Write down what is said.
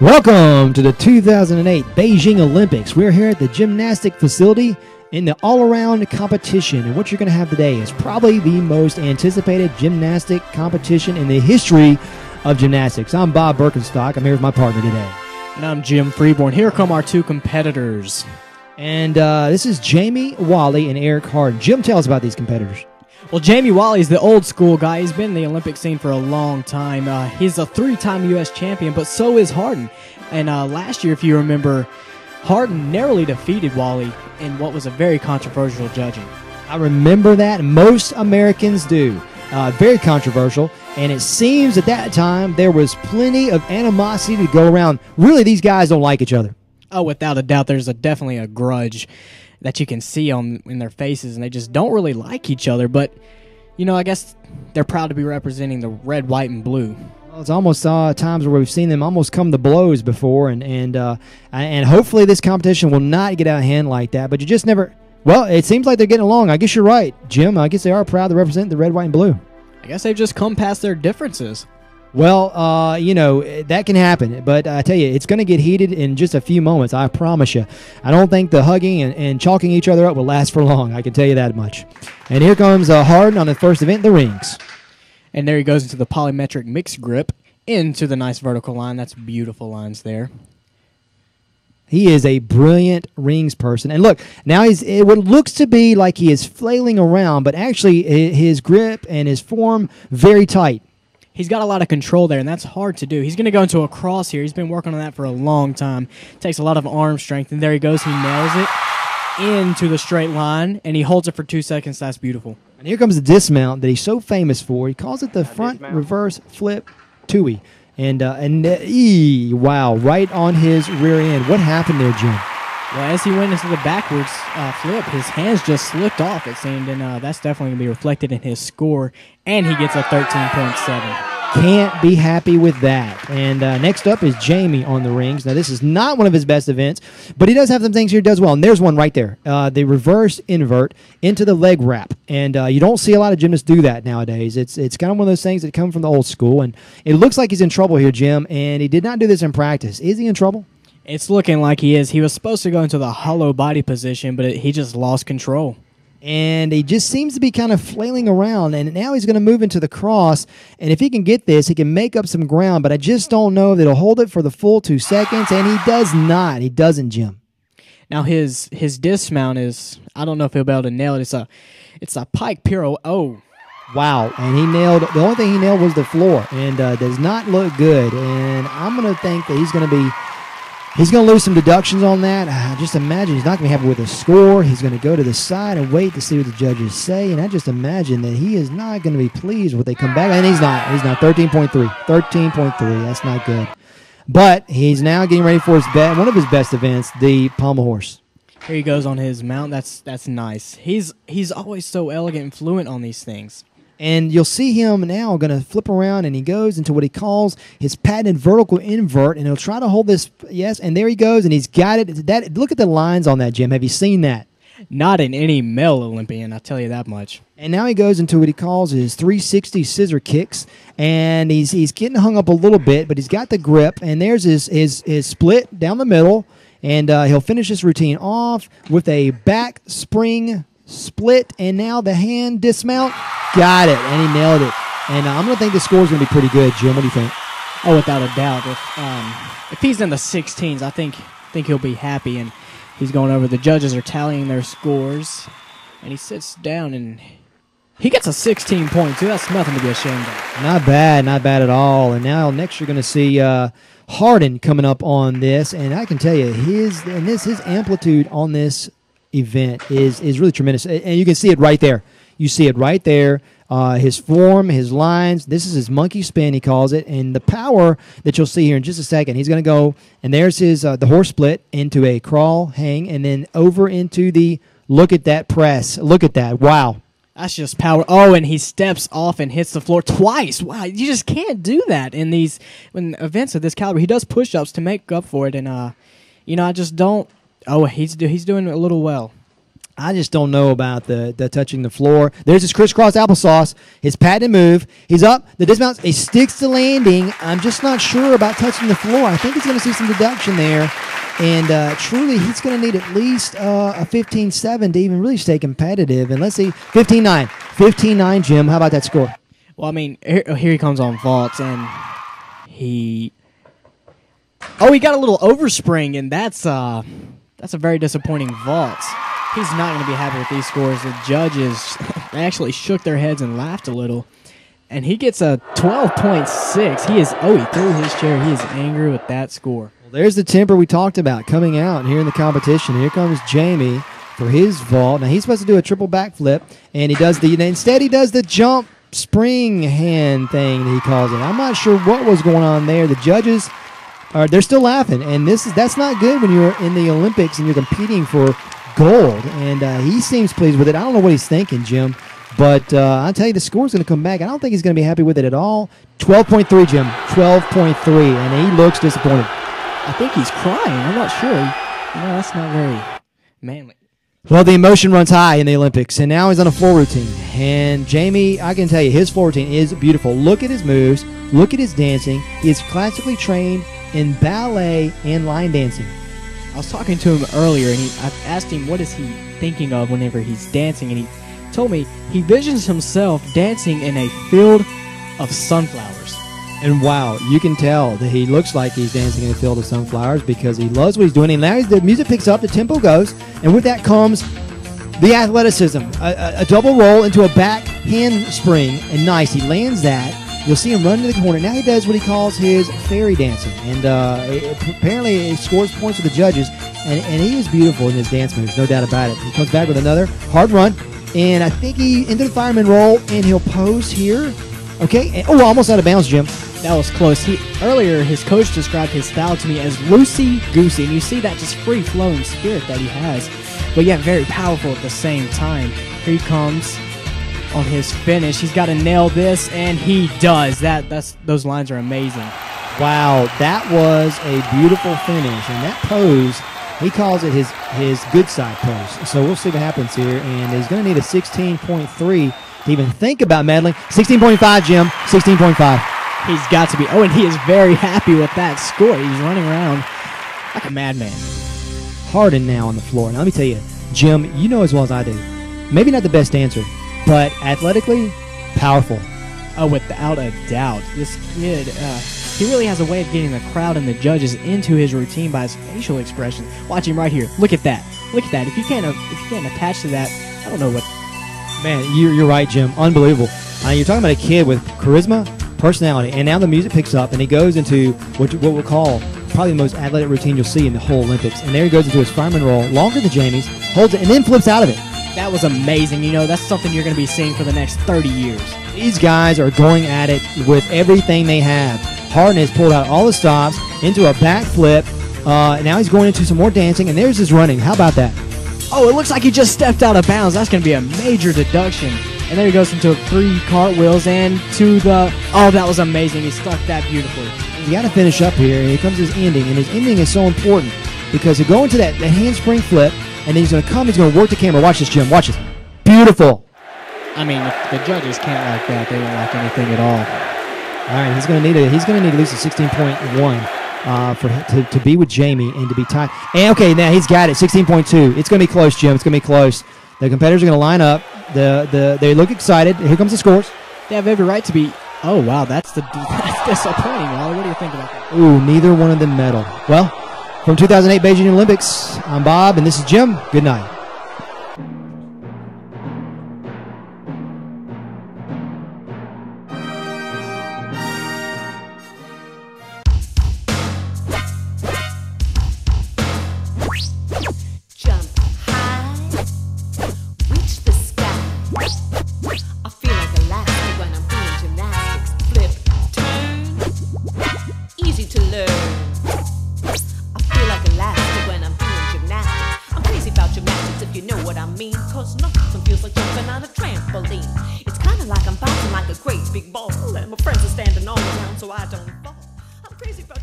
Welcome to the 2008 Beijing Olympics. We're here at the gymnastic facility in the all-around competition. And what you're going to have today is probably the most anticipated gymnastic competition in the history of gymnastics. I'm Bob Birkenstock. I'm here with my partner today. And I'm Jim Freeborn. Here come our two competitors. And this is Jamie Wally and Eric Harden. Jim, tell us about these competitors. Well, Jamie Wally's the old school guy. He's been in the Olympic scene for a long time. He's a three-time U.S. champion, but so is Harden. And last year, if you remember, Harden narrowly defeated Wally in what was a very controversial judging. I remember that. Most Americans do. Very controversial. And it seems at that time there was plenty of animosity to go around. Really, these guys don't like each other. Oh, without a doubt, there's definitely a grudge that you can see in their faces, and they just don't really like each other. But, you know, I guess they're proud to be representing the red, white, and blue. Well, it's almost times where we've seen them almost come to blows before, and hopefully this competition will not get out of hand like that. But you just never. Well, it seems like they're getting along. I guess you're right, Jim. I guess they are proud to represent the red, white, and blue. I guess they've just come past their differences. Well, you know, that can happen. But I tell you, it's going to get heated in just a few moments, I promise you. I don't think the hugging and chalking each other up will last for long. I can tell you that much. And here comes Harden on the first event, the rings. And there he goes into the polymetric mixed grip, into the nice vertical line. That's beautiful lines there. He is a brilliant rings person. And look, now what looks to be like he is flailing around, but actually his grip and his form very tight. He's got a lot of control there, and that's hard to do. He's going to go into a cross here. He's been working on that for a long time. Takes a lot of arm strength, and there he goes. He nails it into the straight line, and he holds it for 2 seconds. That's beautiful. And here comes the dismount that he's so famous for. He calls it the front reverse flip tui. Wow, right on his rear end. What happened there, Jim? Well, as he went into the backwards flip, his hands just slipped off, it seemed, and that's definitely going to be reflected in his score, and he gets a 13.7. Can't be happy with that. And next up is Jamie on the rings. Now, this is not one of his best events, but he does have some things here he does well, and there's one right there. The reverse invert into the leg wrap, and you don't see a lot of gymnasts do that nowadays. It's kind of one of those things that come from the old school, and it looks like he's in trouble here, Jim, and he did not do this in practice. Is he in trouble? It's looking like he is. He was supposed to go into the hollow body position, but he just lost control. And he just seems to be kind of flailing around, and now he's going to move into the cross, and if he can get this, he can make up some ground, but I just don't know that he'll hold it for the full 2 seconds, and he does not. He doesn't, Jim. Now his dismount is, I don't know if he'll be able to nail it. It's a pike piro. Oh. Wow, and he nailed, the only thing he nailed was the floor, and does not look good, and I'm going to think that he's going to lose some deductions on that. Just imagine he's not going to be happy with the score. He's going to go to the side and wait to see what the judges say. And I just imagine that he is not going to be pleased when they come back. And he's not. He's not. 13.3. 13.3. That's not good. But he's now getting ready for one of his best events, the pommel horse. Here he goes on his mount. That's nice. He's always so elegant and fluent on these things. And you'll see him now going to flip around, and he goes into what he calls his patented vertical invert, and he'll try to hold this, yes, and there he goes, and he's got it. Look at the lines on that, Jim. Have you seen that? Not in any male Olympian, I'll tell you that much. And now he goes into what he calls his 360 scissor kicks, and he's getting hung up a little bit, but he's got the grip, and there's his split down the middle, and he'll finish this routine off with a back spring split, and now the hand dismount. Got it, and he nailed it. And I'm going to think the score is going to be pretty good, Jim. What do you think? Oh, without a doubt. If he's in the 16s, I think he'll be happy. And he's going over. The judges are tallying their scores, and he sits down and he gets a 16.2. That's nothing to be ashamed of. Not bad at all. And now next you're going to see Harden coming up on this, and I can tell you his amplitude on this event is really tremendous, and you can see it right there. You see it right there. His form, his lines. This is his monkey spin, he calls it, and the power that you'll see here in just a second. He's going to go, and there's his the horse split into a crawl, hang, and then over into the look at that press. Look at that! Wow, that's just power. Oh, and he steps off and hits the floor twice. Wow, you just can't do that in when events of this caliber. He does push-ups to make up for it, and you know, I just don't. Oh, he's doing a little well. I just don't know about the touching the floor. There's his crisscross applesauce, his patented move. He's up, the dismounts, he sticks to landing. I'm just not sure about touching the floor. I think he's going to see some deduction there. And truly, he's going to need at least a 15-7 to even really stay competitive. And let's see, 15-9. 15-9, Jim. How about that score? Well, I mean, here he comes on vaults, and he got a little overspring, and that's a very disappointing vault. He's not going to be happy with these scores. The judges actually shook their heads and laughed a little. And he gets a 12.6. He threw his chair. He is angry with that score. Well, there's the temper we talked about coming out here in the competition. Here comes Jamie for his vault. Now, he's supposed to do a triple backflip, and instead he does the jump spring hand thing that he calls it. I'm not sure what was going on there. The judges, they're still laughing, and that's not good when you're in the Olympics and you're competing for gold, and he seems pleased with it. I don't know what he's thinking, Jim, but I'll tell you, the score's going to come back. I don't think he's going to be happy with it at all. 12.3, Jim, 12.3, and he looks disappointed. I think he's crying. I'm not sure. That's not very manly. Well, the emotion runs high in the Olympics, and now he's on a floor routine. And Jamie, I can tell you, his floor routine is beautiful. Look at his moves. Look at his dancing. He is classically trained in ballet and line dancing. I was talking to him earlier, and I asked him what is he thinking of whenever he's dancing, and he told me he visions himself dancing in a field of sunflowers. And wow, you can tell that he looks like he's dancing in a field of sunflowers because he loves what he's doing. And now the music picks up, the tempo goes, and with that comes the athleticism. A double roll into a back handspring, and nice. He lands that. You'll see him run to the corner. Now he does what he calls his fairy dancing. And apparently it scores points for the judges. And he is beautiful in his dance moves, no doubt about it. He comes back with another hard run. And I think he into the fireman roll, and he'll pose here. Okay. And, almost out of bounds, Jim. That was close. Earlier, his coach described his style to me as loosey-goosey. And you see that just free-flowing spirit that he has. But yet very powerful at the same time. Here he comes. On his finish, he's got to nail this, and he does. Those lines are amazing. Wow, that was a beautiful finish, and that pose, he calls it his good side pose. So we'll see what happens here, and he's going to need a 16.3 to even think about medaling. 16.5, Jim, 16.5. He's got to be. Oh, and he is very happy with that score. He's running around like a madman. Harden now on the floor. Now let me tell you, Jim, you know as well as I do, maybe not the best dancer, but athletically, powerful. Oh, without a doubt. This kid, he really has a way of getting the crowd and the judges into his routine by his facial expressions. Watch him right here. Look at that. Look at that. If you can't attach to that, I don't know what. Man, you're right, Jim. Unbelievable. You're talking about a kid with charisma, personality, and now the music picks up, and he goes into what we'll call probably the most athletic routine you'll see in the whole Olympics. And there he goes into his fireman roll, longer than Jamie's, holds it, and then flips out of it. That was amazing. That's something you're going to be seeing for the next 30 years. These guys are going at it with everything they have. Harden has pulled out all the stops into a backflip. Now he's going into some more dancing, and there's his running. How about that? Oh, it looks like he just stepped out of bounds. That's going to be a major deduction. And there he goes into 3 cartwheels and to the... Oh, that was amazing. He stuck that beautifully. You got to finish up here, and here comes his ending. And his ending is so important because he'll go into that handspring flip, and then he's going to come, he's going to work the camera. Watch this, Jim. Watch this. Beautiful. I mean, if the judges can't like that, they won't like anything at all. All right, he's going to need at least a 16.1 to be with Jamie and to be tied. And okay, now he's got it. 16.2. It's going to be close, Jim. It's going to be close. The competitors are going to line up. They look excited. Here comes the scores. They have every right to be. Oh wow, that's disappointing. Wally, what do you think about that? Ooh, neither one of them medal. Well, from 2008 Beijing Olympics, I'm Bob, and this is Jim. Good night. Jump high, reach the sky. I feel like elastic when I'm doing gymnastics. Flip, turn, easy to learn. I feel like elastic when I'm doing gymnastics. I'm crazy about gymnastics if you know what I mean. Cause nothing feels like jumping on a trampoline. It's kinda like I'm bouncing like a great big ball, and my friends are standing all around so I don't fall. I'm crazy about